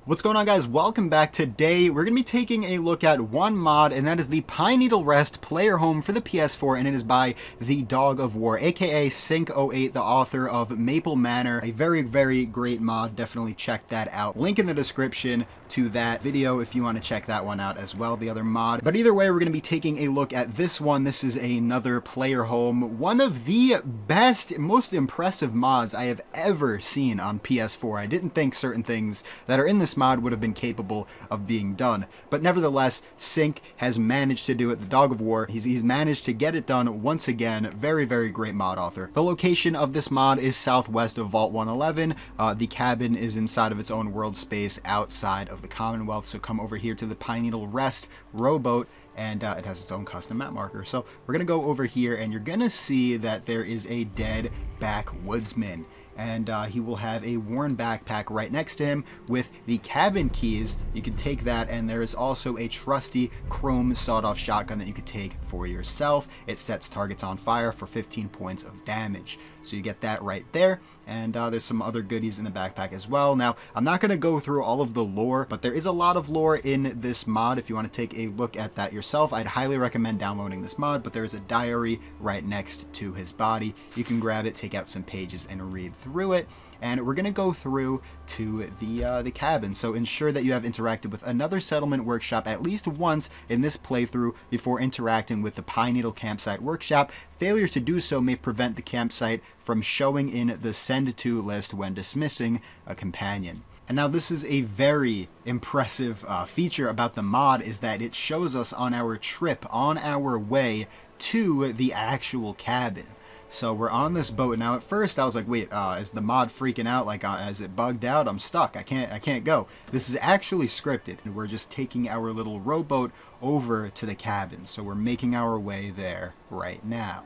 What's going on, guys? Welcome back. Today we're going to be taking a look at one mod, and that is the Pineneedle Rest player home for the PS4, and it is by TheDogOfWar, aka Sync08, the author of Maple Manor. A very great mod. Definitely check that out. Link in the description to that video if you want to check that one out as well, the other mod. But either way, we're going to be taking a look at this one. This is another player home. One of the best, most impressive mods I have ever seen on PS4. I didn't think certain things that are in this mod would have been capable of being done, but nevertheless, Sync has managed to do it. The Dog of War, he's managed to get it done once again. Very great mod author. The location of this mod is southwest of Vault 111. The cabin is inside of its own world space outside of the Commonwealth, so come over here to the Pineneedle Rest rowboat, and it has its own custom map marker. So we're gonna go over here, and you're gonna see that there is a dead backwoodsman, and he will have a worn backpack right next to him with the cabin keys. You can take that, and there is also a trusty chrome sawed-off shotgun that you could take for yourself. It sets targets on fire for 15 points of damage. So you get that right there, and there's some other goodies in the backpack as well. Now, I'm not going to go through all of the lore, but there is a lot of lore in this mod. If you want to take a look at that yourself, I'd highly recommend downloading this mod, but there's a diary right next to his body. You can grab it, take out some pages, and read through it. And we're going to go through to the cabin, so ensure that you have interacted with another settlement workshop at least once in this playthrough before interacting with the Pineneedle campsite workshop. Failure to do so may prevent the campsite from showing in the send to list when dismissing a companion. And now this is a very impressive feature about the mod, is that it shows us on our trip, on our way to the actual cabin. So we're on this boat now. At first I was like, wait, is the mod freaking out? Like, is it bugged out? I'm stuck. I can't go. This is actually scripted, and we're just taking our little rowboat over to the cabin. So we're making our way there right now.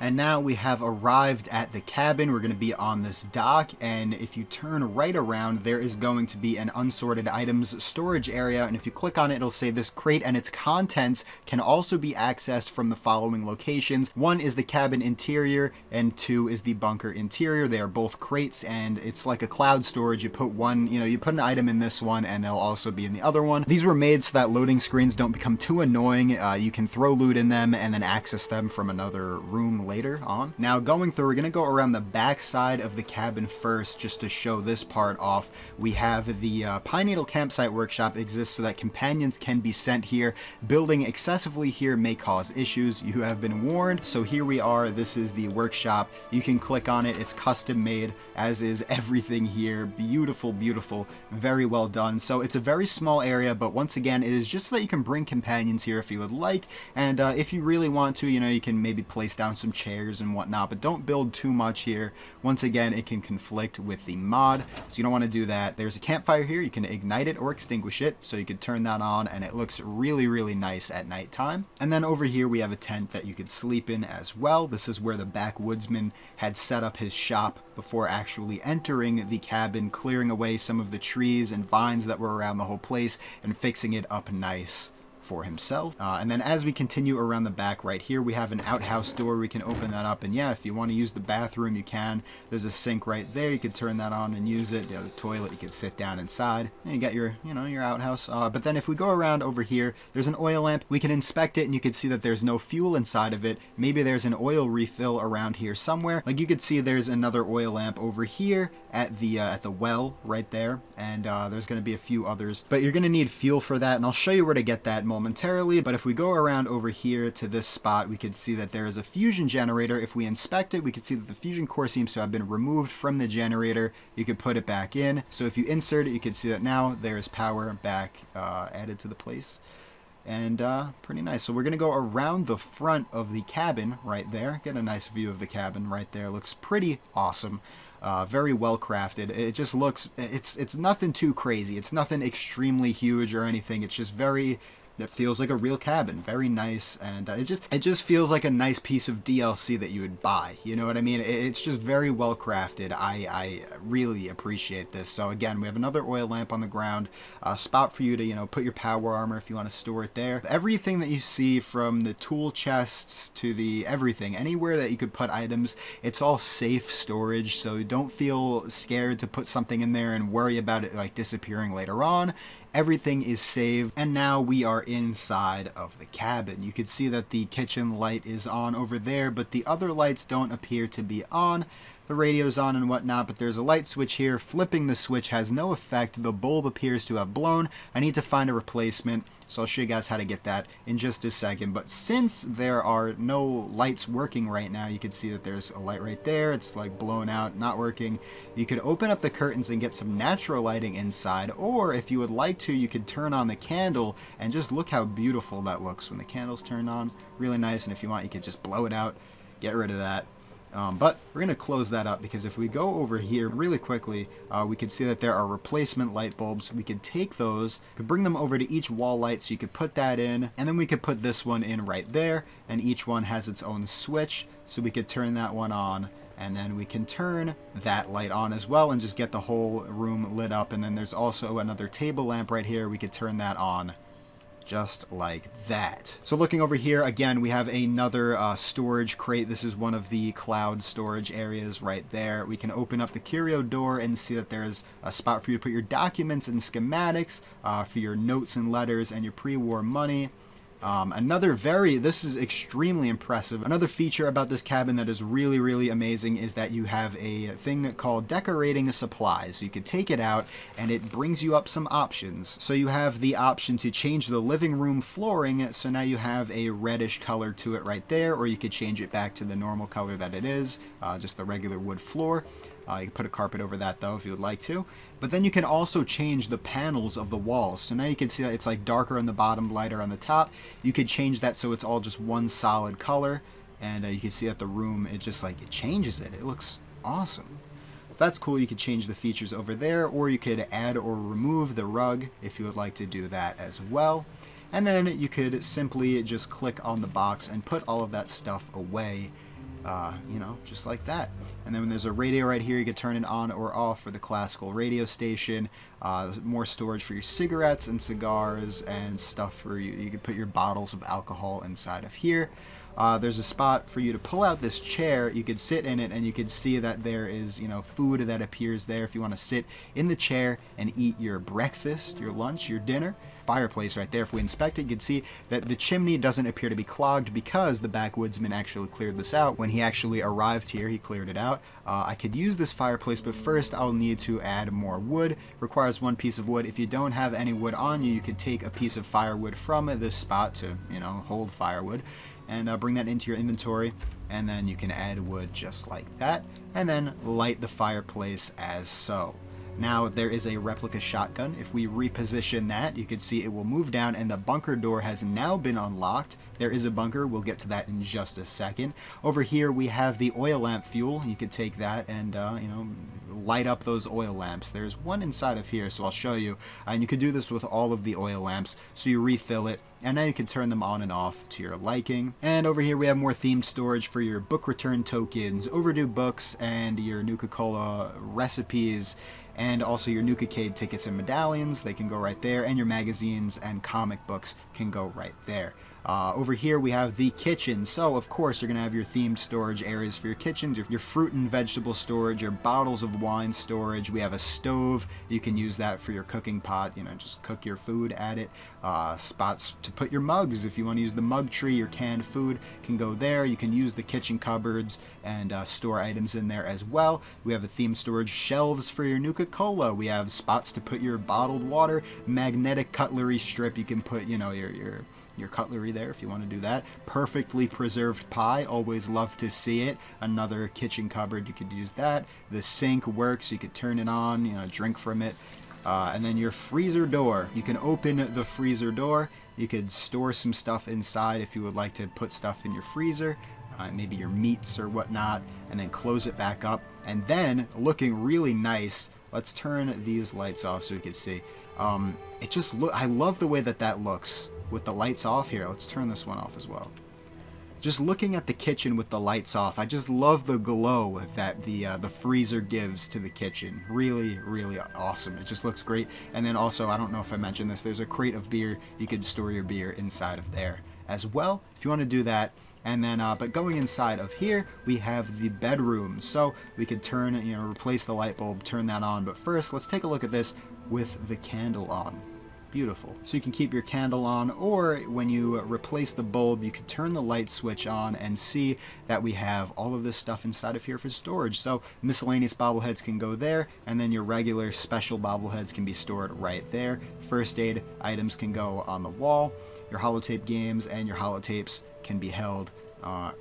And now we have arrived at the cabin. We're going to be on this dock, and if you turn right around, there is going to be an unsorted items storage area, and if you click on it, it'll say this crate and its contents can also be accessed from the following locations. One is the cabin interior, and two is the bunker interior. They are both crates, and it's like a cloud storage. You put one, you put an item in this one, and they'll also be in the other one. These were made so that loading screens don't become too annoying. You can throw loot in them and then access them from another room later on. Now going through, we're going to go around the back side of the cabin first just to show this part off. We have the Pineneedle campsite workshop exists so that companions can be sent here. Building excessively here may cause issues. You have been warned. So here we are. This is the workshop. You can click on it. It's custom made, as is everything here. Beautiful, very well done. So it's a very small area, but once again, it is just so that you can bring companions here if you would like, and if you really want to, you can maybe place down some chairs and whatnot, but don't build too much here. Once again, it can conflict with the mod, so you don't want to do that. There's a campfire here. You can ignite it or extinguish it, so you could turn that on, and it looks really nice at nighttime. And then over here we have a tent that you could sleep in as well. This is where the backwoodsman had set up his shop before actually entering the cabin, clearing away some of the trees and vines that were around the whole place and fixing it up nice for himself. And then as we continue around the back right here, we have an outhouse door. We can open that up, and yeah, if you want to use the bathroom, you can. There's a sink right there. You could turn that on and use it. The toilet, you could sit down inside, and you got your, your outhouse. But then if we go around over here, there's an oil lamp. We can inspect it, and you can see that there's no fuel inside of it. Maybe there's an oil refill around here somewhere. Like you could see there's another oil lamp over here at the well right there, and there's going to be a few others, but you're going to need fuel for that, and I'll show you where to get that momentarily. But if we go around over here to this spot, we can see that there is a fusion generator. If we inspect it, we can see that the fusion core seems to have been removed from the generator. You could put it back in. So if you insert it, you can see that now there's power back added to the place. And pretty nice. So we're going to go around the front of the cabin right there. Get a nice view of the cabin right there. Looks pretty awesome. Very well crafted. It just looks, it's nothing too crazy. It's nothing extremely huge or anything. It's just very It feels like a real cabin. Very nice, and it just feels like a nice piece of DLC that you would buy. You know what I mean? It's just very well crafted. I really appreciate this. So again, we have another oil lamp on the ground, a spot for you to, you know, put your power armor if you want to store it there. Everything that you see, from the tool chests to the everything, anywhere that you could put items, it's all safe storage. So don't feel scared to put something in there and worry about it like disappearing later on. Everything is saved, and now we are inside of the cabin. You can see that the kitchen light is on over there, but the other lights don't appear to be on. The radio's on and whatnot, but there's a light switch here. Flipping the switch has no effect. The bulb appears to have blown. I need to find a replacement, so I'll show you guys how to get that in just a second. But since there are no lights working right now, you can see that there's a light right there. It's like blown out, not working. You could open up the curtains and get some natural lighting inside, or if you would like to, you could turn on the candle and just look how beautiful that looks when the candle's turned on. Really nice, and if you want, you could just blow it out, get rid of that. But we're going to close that up, because if we go over here really quickly, we can see that there are replacement light bulbs. We could take those, could bring them over to each wall light, so you could put that in, and then we could put this one in right there, and each one has its own switch, so we could turn that one on, and then we can turn that light on as well and just get the whole room lit up. And then there's also another table lamp right here. We could turn that on just like that. So looking over here, again, we have another storage crate. This is one of the cloud storage areas right there. We can open up the curio door and see that there's a spot for you to put your documents and schematics, for your notes and letters and your pre-war money. This is extremely impressive. Another feature about this cabin that is really, really amazing is that you have a thing called decorating supplies. So you could take it out and it brings you up some options. So you have the option to change the living room flooring. So now you have a reddish color to it right there, or you could change it back to the normal color that it is, just the regular wood floor. You can put a carpet over that though if you would like to. But then you can also change the panels of the walls. So now you can see that it's like darker on the bottom, lighter on the top. You could change that so it's all just one solid color. And you can see that the room, it changes it. It looks awesome. So that's cool. You could change the features over there, or you could add or remove the rug if you would like to do that as well. And then you could simply just click on the box and put all of that stuff away. You know, just like that. And then when there's a radio right here, you can turn it on or off for the classical radio station. More storage for your cigarettes and cigars and stuff for you. You can put your bottles of alcohol inside of here. There's a spot for you to pull out this chair. You could sit in it and you could see that there is, you know, food that appears there if you want to sit in the chair and eat your breakfast, your lunch, your dinner. Fireplace right there. If we inspect it, you can see that the chimney doesn't appear to be clogged because the backwoodsman actually cleared this out. When he actually arrived here, he cleared it out. I could use this fireplace, but first I'll need to add more wood. Requires one piece of wood. If you don't have any wood on you, you could take a piece of firewood from this spot to, you know, hold firewood, and bring that into your inventory, and then you can add wood just like that, and then light the fireplace as so. Now there is a replica shotgun. If we reposition that, you can see it will move down, and the bunker door has now been unlocked. There is a bunker. We'll get to that in just a second. Over here we have the oil lamp fuel. You could take that and you know, light up those oil lamps. There's one inside of here, so I'll show you. And you could do this with all of the oil lamps. So you refill it, and now you can turn them on and off to your liking. And over here we have more themed storage for your book return tokens, overdue books, and your Nuka-Cola recipes, and also your Nuka-Cade tickets and medallions. They can go right there, and your magazines and comic books can go right there. Over here we have the kitchen. So of course you're going to have your themed storage areas for your kitchens, your fruit and vegetable storage, your bottles of wine storage. We have a stove. You can use that for your cooking pot, you know, just cook your food at it. Spots to put your mugs. If you want to use the mug tree, your canned food can go there. You can use the kitchen cupboards and store items in there as well. We have a themed storage shelves for your Nuka-Cola. We have spots to put your bottled water, magnetic cutlery strip. You can put, you know, your cutlery there if you want to do that. Perfectly preserved pie, always love to see it. Another kitchen cupboard, you could use that. The sink works, you could turn it on, you know, drink from it. And then your freezer door, you can open the freezer door. You could store some stuff inside if you would like to put stuff in your freezer, maybe your meats or whatnot, and then close it back up. And then, looking really nice, let's turn these lights off so you can see. I love the way that looks. with the lights off here. Let's turn this one off as well. Just looking at the kitchen with the lights off, I just love the glow that the freezer gives to the kitchen. Really, really awesome. It just looks great. And then also, I don't know if I mentioned this, there's a crate of beer. You could store your beer inside of there as well, if you want to do that. And then, but going inside of here, we have the bedroom. So we could turn, replace the light bulb, turn that on. But first, let's take a look at this with the candle on. Beautiful. So you can keep your candle on, or when you replace the bulb, you can turn the light switch on and see that we have all of this stuff inside of here for storage. So miscellaneous bobbleheads can go there, and then your regular special bobbleheads can be stored right there. First aid items can go on the wall. Your holotape games and your holotapes can be held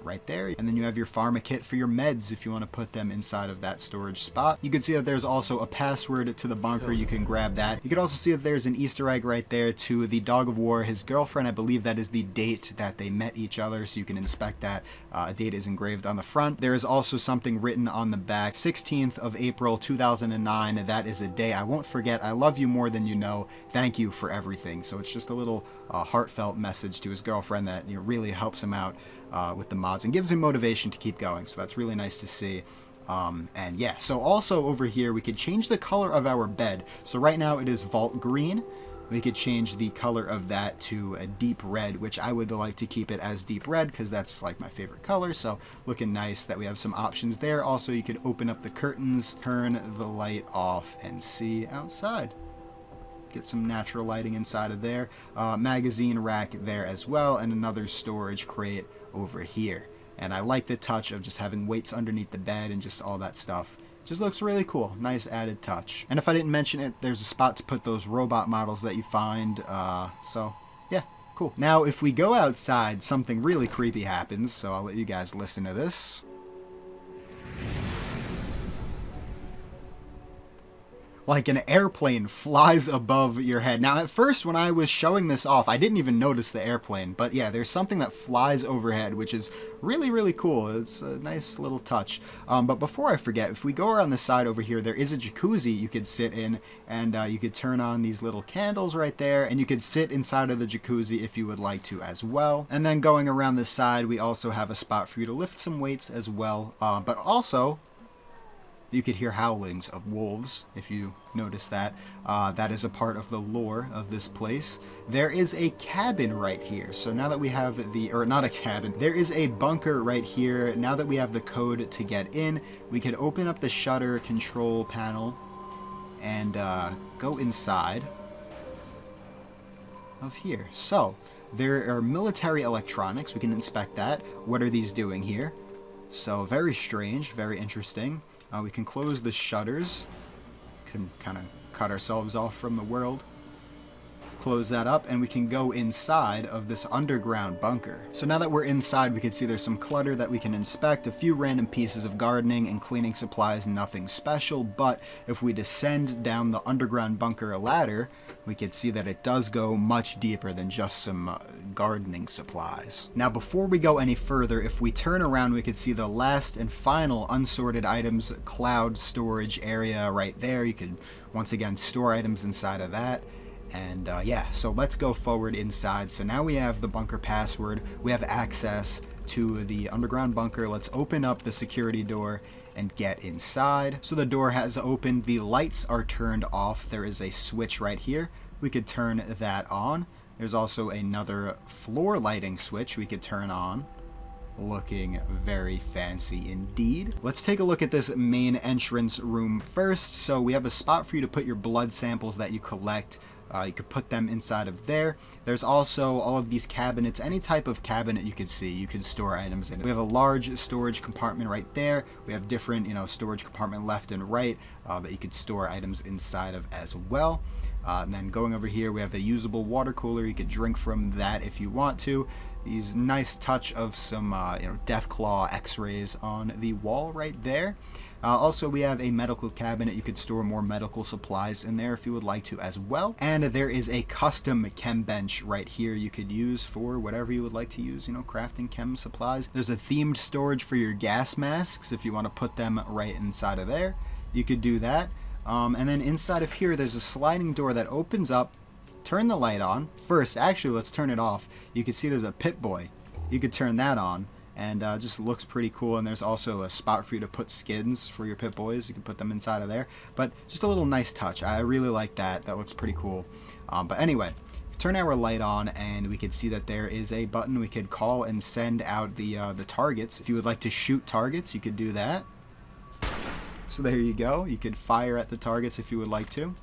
right there. And then you have your pharma kit for your meds if you want to put them inside of that storage spot. You can see that there's also a password to the bunker. You can grab that. You can also see that there's an Easter egg right there to the Dog of War, his girlfriend. I believe that is the date that they met each other, so you can inspect that. A date is engraved on the front. There is also something written on the back, 16th of April 2009. That is a day I won't forget. I love you more than you know. Thank you for everything. So it's just a little heartfelt message to his girlfriend that really helps him out with the mods and gives him motivation to keep going. So that's really nice to see. And yeah, so also over here we could change the color of our bed. So right now it is vault green. We could change the color of that to a deep red, which I would like to keep it as deep red because that's like my favorite color. So looking nice that we have some options there. Also, you could open up the curtains, turn the light off, and see outside. Get some natural lighting inside of there. Magazine rack there as well, and another storage crate over here. And I like the touch of just having weights underneath the bed and just all that stuff. Just looks really cool. Nice added touch. And if I didn't mention it, there's a spot to put those robot models that you find. So yeah, cool. Now if we go outside, something really creepy happens, so I'll let you guys listen to this. Like an airplane flies above your head. Now, at first, when I was showing this off, I didn't even notice the airplane. But yeah, there's something that flies overhead, which is really, really cool. It's a nice little touch. But before I forget, if we go around the side over here, there is a jacuzzi you could sit in. And you could turn on these little candles right there. And you could sit inside of the jacuzzi if you would like to as well. And then going around the side, we also have a spot for you to lift some weights as well. But also, you could hear howlings of wolves, if you notice that. That is a part of the lore of this place. There is a cabin right here. So now that we have or not a cabin, there is a bunker right here. Now that we have the code to get in, we can open up the shutter control panel and go inside of here. So there are military electronics. We can inspect that. What are these doing here? So very strange, very interesting. We can close the shutters. Can kind of cut ourselves off from the world. Close that up, and we can go inside of this underground bunker. So now that we're inside, we can see there's some clutter that we can inspect, a few random pieces of gardening and cleaning supplies, nothing special. But if we descend down the underground bunker ladder, we can see that it does go much deeper than just some gardening supplies. Now, before we go any further, if we turn around, we can see the last and final unsorted items cloud storage area right there. You can, once again, store items inside of that. And yeah, so let's go forward inside. So now we have the bunker password. We have access to the underground bunker. Let's open up the security door and get inside. So the door has opened. The lights are turned off. There is a switch right here. We could turn that on. There's also another floor lighting switch we could turn on. Looking very fancy indeed. Let's take a look at this main entrance room first. So we have a spot for you to put your blood samples that you collect. You could put them inside of there. There's also all of these cabinets. Any type of cabinet you could see, you could store items in it. We have a large storage compartment right there. We have different, storage compartment left and right that you could store items inside of as well. And then going over here, we have a usable water cooler. You could drink from that if you want to. These nice touch of some Deathclaw x-rays on the wall right there. Also, we have a medical cabinet. You could store more medical supplies in there if you would like to as well. And there is a custom chem bench right here you could use for whatever you would like to use, crafting chem supplies. There's a themed storage for your gas masks if you want to put them right inside of there. You could do that. And then inside of here, there's a sliding door that opens up turn the light on. First, actually, let's turn it off. You can see there's a Pip-Boy. You could turn that on, and just looks pretty cool. And there's also a spot for you to put skins for your Pip-Boys. You can put them inside of there. But just a little nice touch. I really like that. That looks pretty cool. But anyway, turn our light on, and we could see that there is a button we could call and send out the targets. If you would like to shoot targets, you could do that. So there you go. You could fire at the targets if you would like to.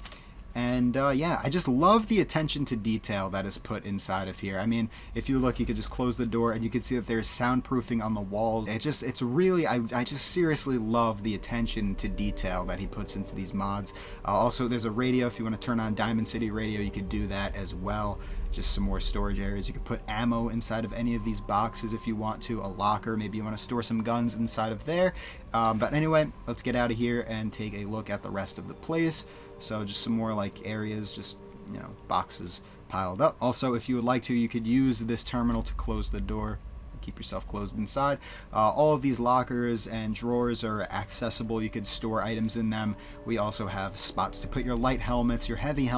And yeah, I just love the attention to detail that is put inside of here. I mean, if you look, you could just close the door and you can see that there's soundproofing on the walls. It's really, I just seriously love the attention to detail that he puts into these mods. Also, there's a radio. If you want to turn on Diamond City Radio, you could do that as well. Just some more storage areas. You could put ammo inside of any of these boxes if you want to. A locker, maybe you want to store some guns inside of there. But anyway, let's get out of here and take a look at the rest of the place. So just some more like areas, just, you know, boxes piled up. Also, if you would like to, you could use this terminal to close the door. Keep yourself closed inside. All of these lockers and drawers are accessible. You could store items in them. We also have spots to put your light helmets, your heavy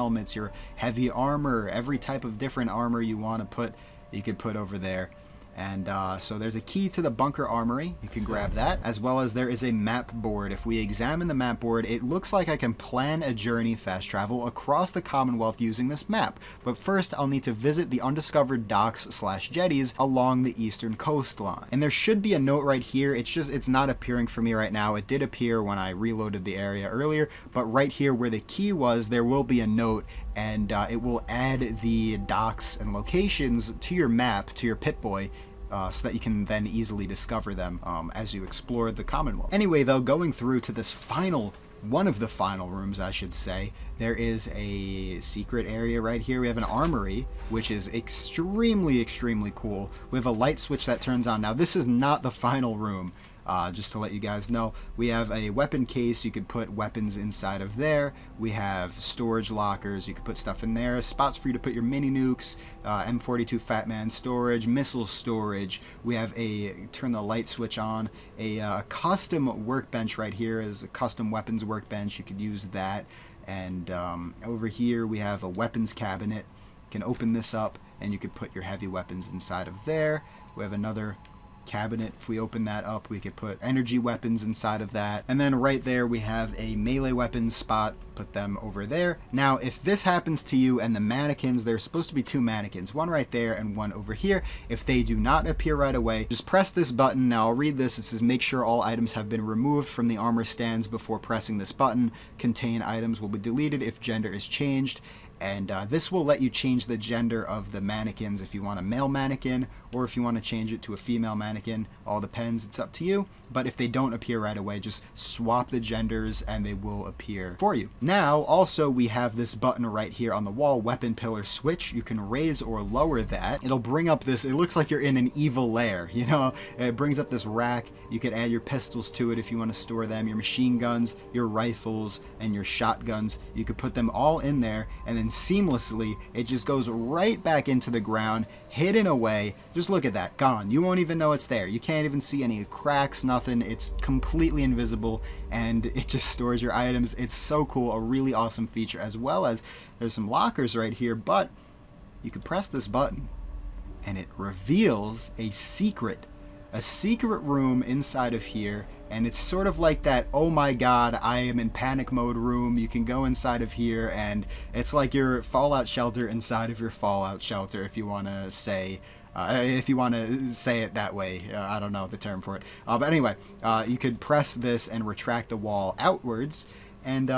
armor, every type of different armor you want to put, you could put over there. And so there's a key to the bunker armory. You can grab that, as well as there is a map board. If we examine the map board, it looks like I can plan a journey fast travel across the Commonwealth using this map. But first, I'll need to visit the undiscovered docks/jetties along the eastern coastline. And there should be a note right here. It's not appearing for me right now. It did appear when I reloaded the area earlier, but right here where the key was, there will be a note, and it will add the docks and locations to your map, to your Pip-Boy, so that you can then easily discover them as you explore the Commonwealth. Anyway, though, going through to this one of the final rooms, I should say, there is a secret area right here. We have an armory, which is extremely cool. We have a light switch that turns on. Now, this is not the final room. Just to let you guys know, we have a weapon case. You could put weapons inside of there. We have storage lockers. You could put stuff in there. Spots for you to put your mini nukes, M42 Fat Man storage, missile storage. We have turn the light switch on. A custom workbench right here is a custom weapons workbench. You could use that. And over here we have a weapons cabinet. You can open this up and you could put your heavy weapons inside of there. We have another cabinet. If we open that up, we could put energy weapons inside of that. And then right there we have a melee weapons spot. Put them over there. Now, if this happens to you and the mannequins, there's supposed to be two mannequins, one right there and one over here. If they do not appear right away, just press this button. Now I'll read this. It says, make sure all items have been removed from the armor stands before pressing this button. Contain items will be deleted if gender is changed. And this will let you change the gender of the mannequins if you want a male mannequin or if you want to change it to a female mannequin. All depends. It's up to you. But if they don't appear right away, just swap the genders and they will appear for you. Now, also, we have this button right here on the wall, weapon pillar switch. You can raise or lower that. It'll bring up this, it looks like you're in an evil lair, you know? It brings up this rack. You could add your pistols to it if you want to store them, your machine guns, your rifles, and your shotguns. You could put them all in there, and then seamlessly, it just goes right back into the ground, hidden away. Just look at that, gone. You won't even know it's there. You can't even see any cracks, nothing. It's completely invisible, and it just stores your items. It's so cool, a really awesome feature, as well as there's some lockers right here, but you could press this button, and it reveals a secret room inside of here. And it's sort of like that, oh my god, I am in panic mode room. You can go inside of here, and it's like your Fallout shelter inside of your Fallout shelter, if you want to say it that way. I don't know the term for it. But anyway, you could press this and retract the wall outwards, and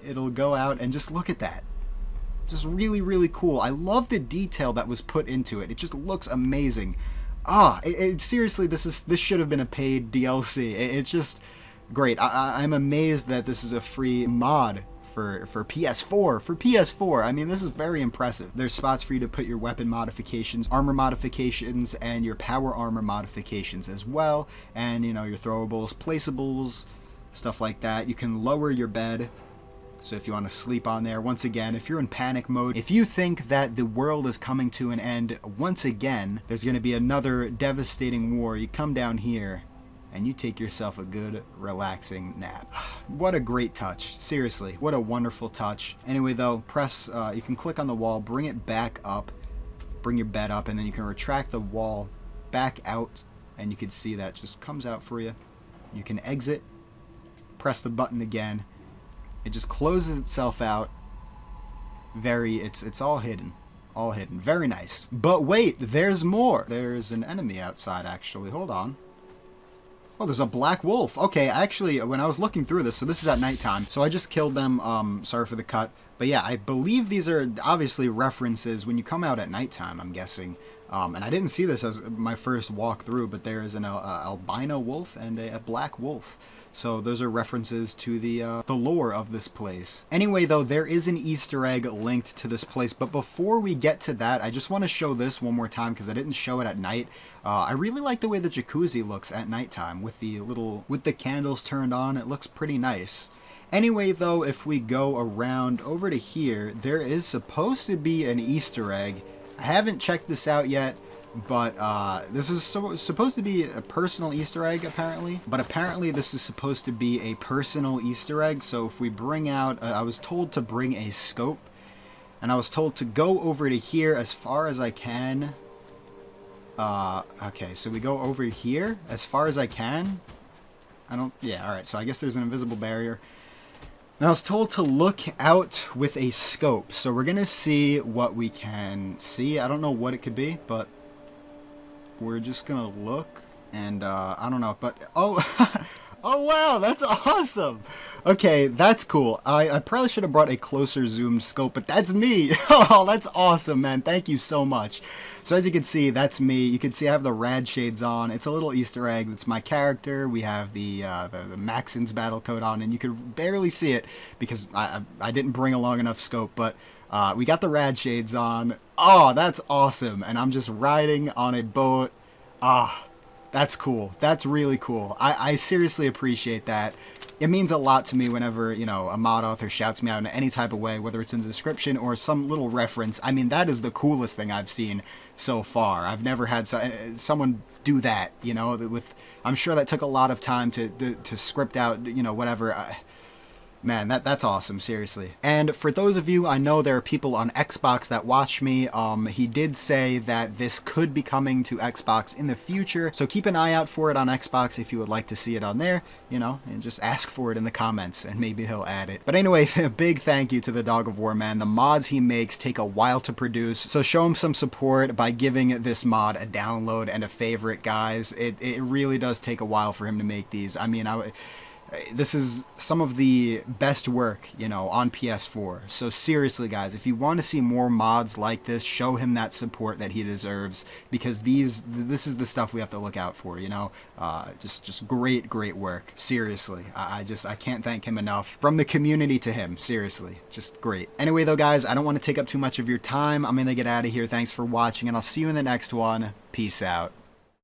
it'll go out, and just look at that. Just really cool. I love the detail that was put into it. It just looks amazing. Seriously, this should have been a paid DLC. It's just great. I'm amazed that this is a free mod for PS4. For PS4, I mean, this is very impressive. There's spots for you to put your weapon modifications, armor modifications, and your power armor modifications as well. And, you know, your throwables, placeables, stuff like that. You can lower your bed. So if you want to sleep on there, once again, if you're in panic mode, if you think that the world is coming to an end once again, there's going to be another devastating war, you come down here and you take yourself a good, relaxing nap. What a great touch. Seriously, what a wonderful touch. Anyway, though, press, you can click on the wall, bring it back up, bring your bed up, and then you can retract the wall back out, and you can see that just comes out for you. You can exit, press the button again. It just closes itself out. It's all hidden. All hidden. Very nice. But wait, there's more. There's an enemy outside, actually. Hold on. Oh, there's a black wolf. Okay, actually, when I was looking through this, so this is at nighttime, so I just killed them. Sorry for the cut. But yeah, I believe these are obviously references when you come out at nighttime, I'm guessing. And I didn't see this as my first walk through, but there is an albino wolf and a black wolf. So those are references to the lore of this place. Anyway, though, there is an Easter egg linked to this place. But before we get to that, I just want to show this one more time because I didn't show it at night. I really like the way the jacuzzi looks at nighttime with the candles turned on. It looks pretty nice. Anyway, though, if we go around over to here, there is supposed to be an Easter egg. I haven't checked this out yet. But this is supposed to be a personal Easter egg, apparently. But apparently this is supposed to be a personal Easter egg. So if we bring out... I was told to bring a scope. And I was told to go over to here as far as I can. Okay, so we go over here as far as I can. Yeah, alright. So I guess there's an invisible barrier. And I was told to look out with a scope. So we're going to see what we can see. I don't know what it could be, but... we're just gonna look, and I don't know, but oh, oh wow, that's awesome. Okay, that's cool. I probably should have brought a closer zoomed scope, but that's me. Oh, that's awesome, man. Thank you so much. So as you can see, that's me. You can see I have the rad shades on. It's a little Easter egg. It's my character. We have the Maxon's battle coat on, and you could barely see it because I didn't bring a long enough scope, but we got the rad shades on. Oh, that's awesome. And I'm just riding on a boat. Ah, that's cool. That's really cool. I seriously appreciate that. It means a lot to me whenever, you know, a mod author shouts me out in any type of way, whether it's in the description or some little reference. I mean, that is the coolest thing I've seen so far. I've never had someone do that, you know, I'm sure that took a lot of time to script out, you know, whatever. Man, that's awesome, seriously. And for those of you, I know there are people on Xbox that watch me. He did say that this could be coming to Xbox in the future, so keep an eye out for it on Xbox if you would like to see it on there, you know, and just ask for it in the comments, and maybe he'll add it. But anyway, a big thank you to the Dog of War, man. The mods he makes take a while to produce, so show him some support by giving this mod a download and a favorite, guys. It really does take a while for him to make these. I mean, this is some of the best work, you know, on PS4. So seriously, guys, if you want to see more mods like this, show him that support that he deserves, because this is the stuff we have to look out for, you know. Just great work. Seriously, I can't thank him enough. From the community to him, seriously, just great. Anyway, though, guys, I don't want to take up too much of your time. I'm gonna get out of here. Thanks for watching, and I'll see you in the next one. Peace out.